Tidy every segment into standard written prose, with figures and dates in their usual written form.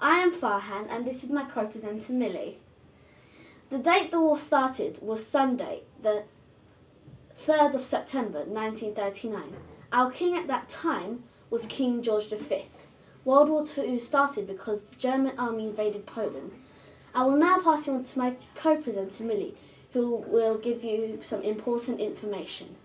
I am Farhan and this is my co-presenter Millie. The date the war started was Sunday, the 3rd of September 1939. Our king at that time was King George V. World War II started because the German army invaded Poland. I will now pass you on to my co-presenter Millie, who will give you some important information.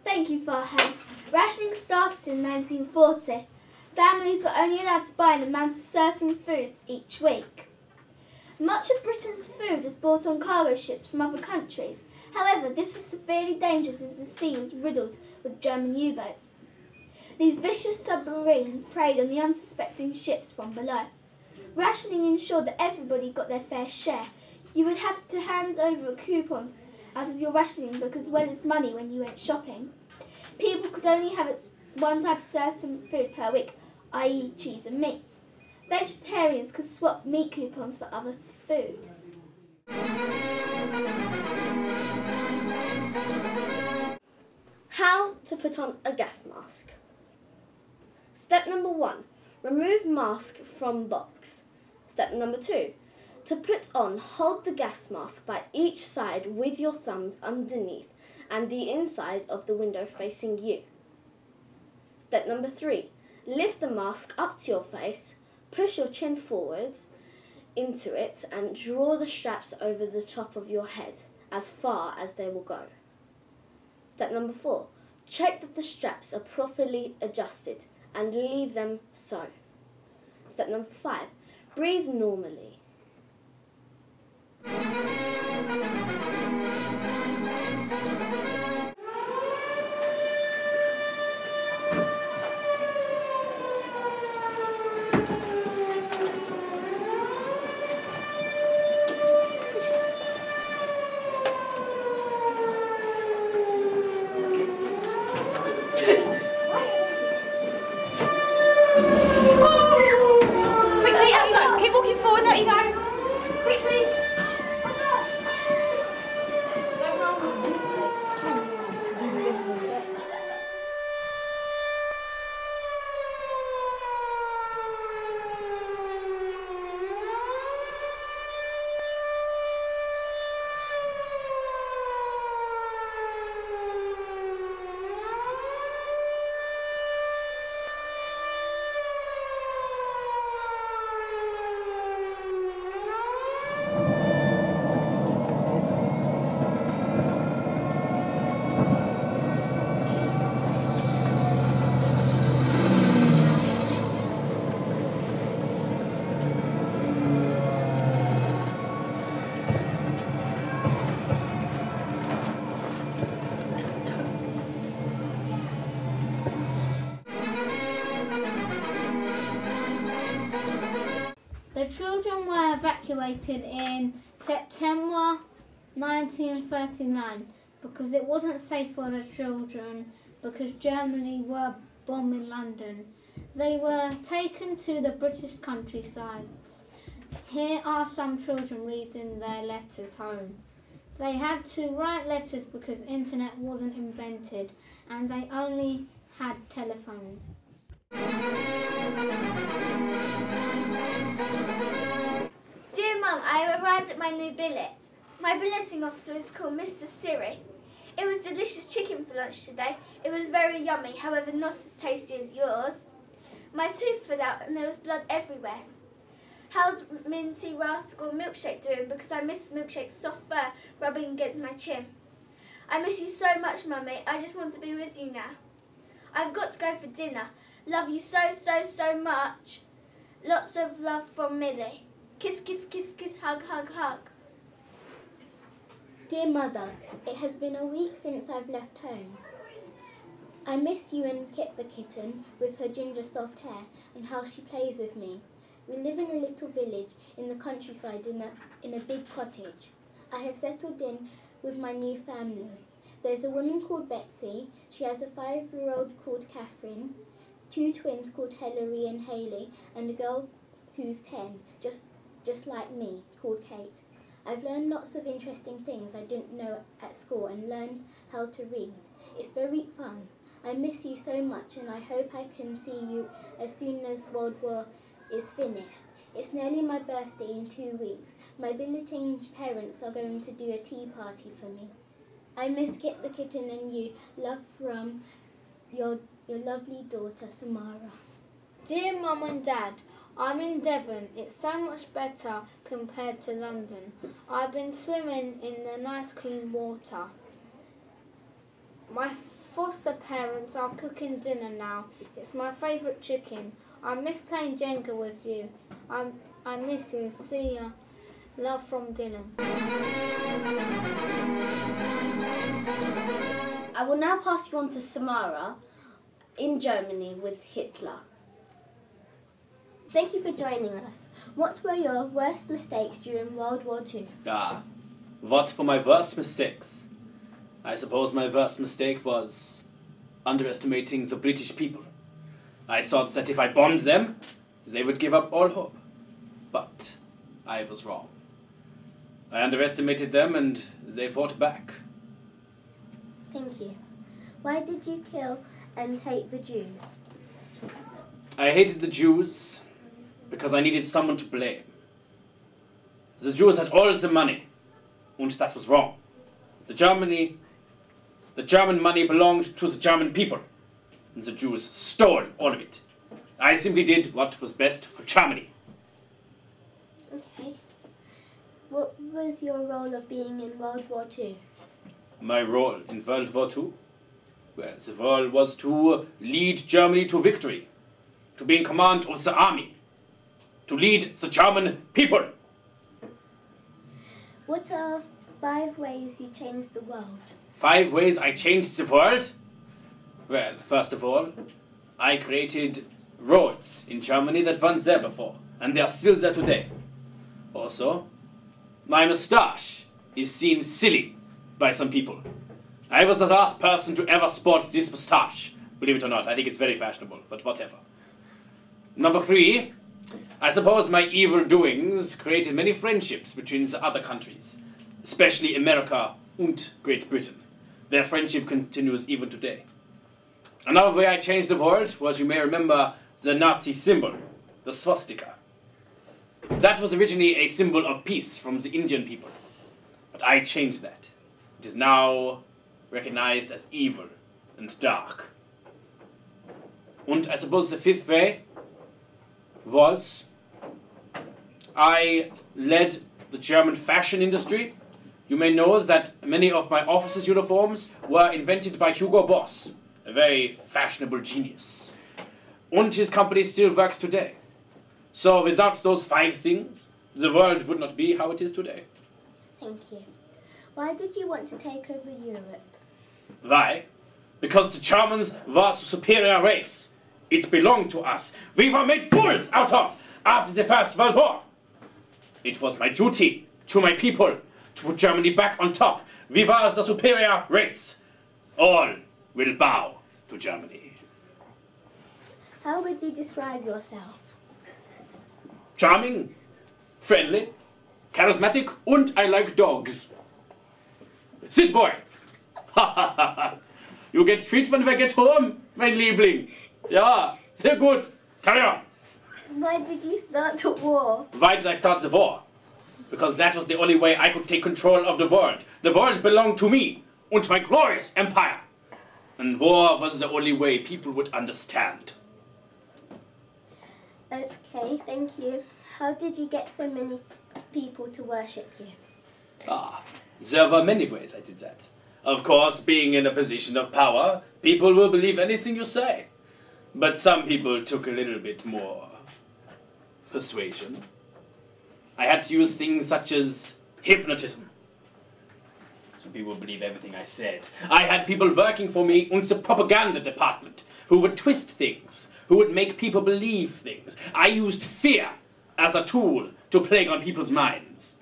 Thank you, Farhan. Rationing started in 1940. Families were only allowed to buy an amount of certain foods each week. Much of Britain's food was bought on cargo ships from other countries. However, this was severely dangerous as the sea was riddled with German U-boats. These vicious submarines preyed on the unsuspecting ships from below. Rationing ensured that everybody got their fair share. You would have to hand over coupons out of your rationing book as well as money when you went shopping. People could only have one type of certain food per week, i.e. cheese and meat. Vegetarians could swap meat coupons for other food. How to put on a gas mask. Step number 1. Remove mask from box. Step number 2. To put on, hold the gas mask by each side with your thumbs underneath and the inside of the window facing you. Step number 3. Lift the mask up to your face, push your chin forwards into it and draw the straps over the top of your head as far as they will go. Step number 4. Check that the straps are properly adjusted and leave them so. Step number 5. Breathe normally. Quickly, out you go. Keep walking forwards, out you go. Quickly. The children were evacuated in September 1939 because it wasn't safe for the children because Germany were bombing London. They were taken to the British countryside. Here are some children reading their letters home. They had to write letters because internet wasn't invented and they only had telephones. Dear Mum, I have arrived at my new billet. My billetting officer is called Mr. Siri. It was delicious chicken for lunch today. It was very yummy, however not as tasty as yours. My tooth fell out and there was blood everywhere. How's Minty Rascal Milkshake doing? Because I miss Milkshake's soft fur rubbing against my chin. I miss you so much, Mummy. I just want to be with you now. I've got to go for dinner. Love you so, so, so much. Lots of love from Millie. Kiss, kiss, kiss, kiss, hug, hug, hug. Dear Mother, it has been a week since I've left home. I miss you and Kit the kitten with her ginger soft hair and how she plays with me. We live in a little village in the countryside in a big cottage. I have settled in with my new family. There's a woman called Betsy. She has a 5-year-old called Catherine, 2 twins called Hilary and Hayley, and a girl who's 10, just like me, called Kate. I've learned lots of interesting things I didn't know at school and learned how to read. It's very fun. I miss you so much and I hope I can see you as soon as World War is finished. It's nearly my birthday in 2 weeks. My billeting parents are going to do a tea party for me. I miss Kit the kitten and you. Love from your lovely daughter, Samara. Dear Mum and Dad, I'm in Devon. It's so much better compared to London. I've been swimming in the nice clean water. My foster parents are cooking dinner now. It's my favourite chicken. I miss playing Jenga with you. I miss you. See ya. Love from Dylan. I will now pass you on to Samara in Germany with Hitler. Thank you for joining us. What were your worst mistakes during World War II? What were my worst mistakes? I suppose my worst mistake was underestimating the British people. I thought that if I bombed them, they would give up all hope. But I was wrong. I underestimated them and they fought back. Thank you. Why did you kill and hate the Jews? I hated the Jews because I needed someone to blame. The Jews had all the money, and that was wrong. The German money belonged to the German people, and the Jews stole all of it. I simply did what was best for Germany. Okay. What was your role of being in World War II? My role in World War II? Well, the role was to lead Germany to victory, to be in command of the army, to lead the German people. What are 5 ways you changed the world? 5 ways I changed the world? Well, first of all, I created roads in Germany that weren't there before, and they are still there today. Also, my moustache is seen silly by some people. I was the last person to ever sport this moustache. Believe it or not, I think it's very fashionable, but whatever. Number 3, I suppose my evil doings created many friendships between the other countries, especially America and Great Britain. Their friendship continues even today. Another way I changed the world was, you may remember, the Nazi symbol, the swastika. That was originally a symbol of peace from the Indian people, but I changed that. It is now recognized as evil and dark. And I suppose the 5th way was I led the German fashion industry. You may know that many of my officers' uniforms were invented by Hugo Boss, a very fashionable genius. And his company still works today. So without those 5 things, the world would not be how it is today. Thank you. Why did you want to take over Europe? Why? Because the Germans were the superior race. It belonged to us. We were made fools out of after the First World War. It was my duty to my people to put Germany back on top. We were the superior race. All will bow to Germany. How would you describe yourself? Charming, friendly, charismatic, and I like dogs. Sit, boy. Ha ha ha ha. You get treat when we get home, mein Liebling. Ja, sehr gut. Carry on. Why did you start the war? Why did I start the war? Because that was the only way I could take control of the world. The world belonged to me and my glorious empire. And war was the only way people would understand. Okay, thank you. How did you get so many people to worship you? There were many ways I did that. Of course, being in a position of power, people will believe anything you say. But some people took a little bit more persuasion. I had to use things such as hypnotism. So people would believe everything I said. I had people working for me in the propaganda department who would twist things, who would make people believe things. I used fear as a tool to plague on people's minds.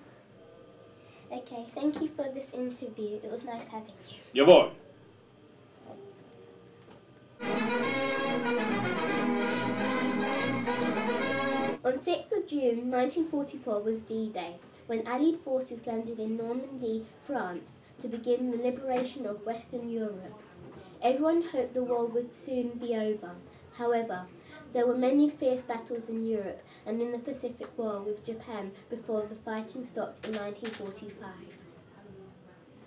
Okay, thank you for this interview. It was nice having you. Jawohl. On 6th of June 1944 was D-Day, when Allied forces landed in Normandy, France, to begin the liberation of Western Europe. Everyone hoped the war would soon be over. However, there were many fierce battles in Europe and in the Pacific War with Japan before the fighting stopped in 1945.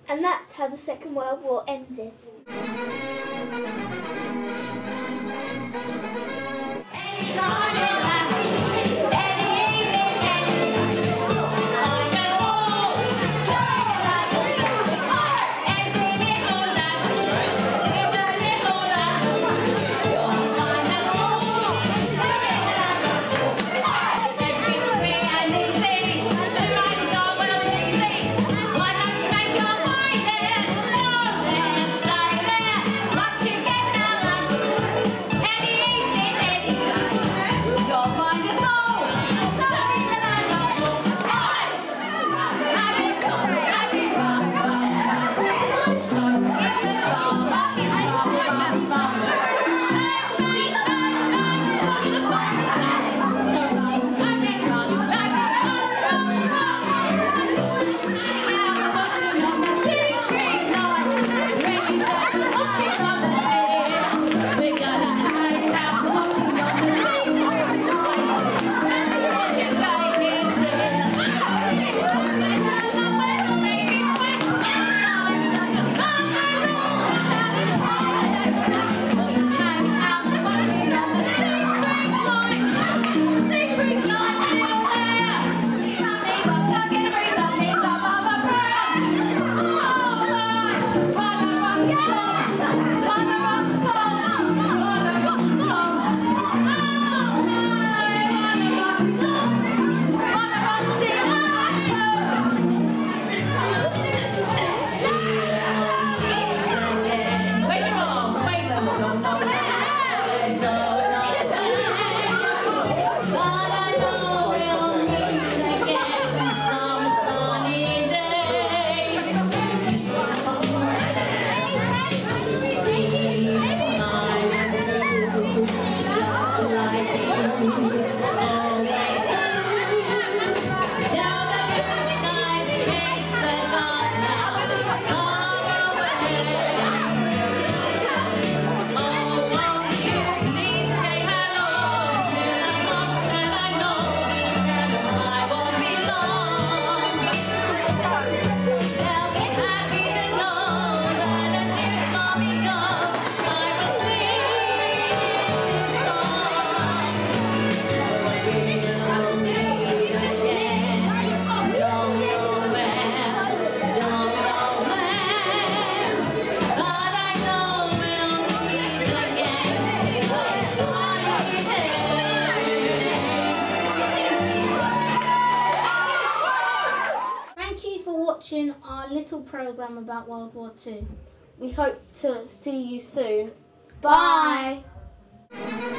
And that's how the Second World War ended. Watching our little programme about World War II. We hope to see you soon. Bye. Bye.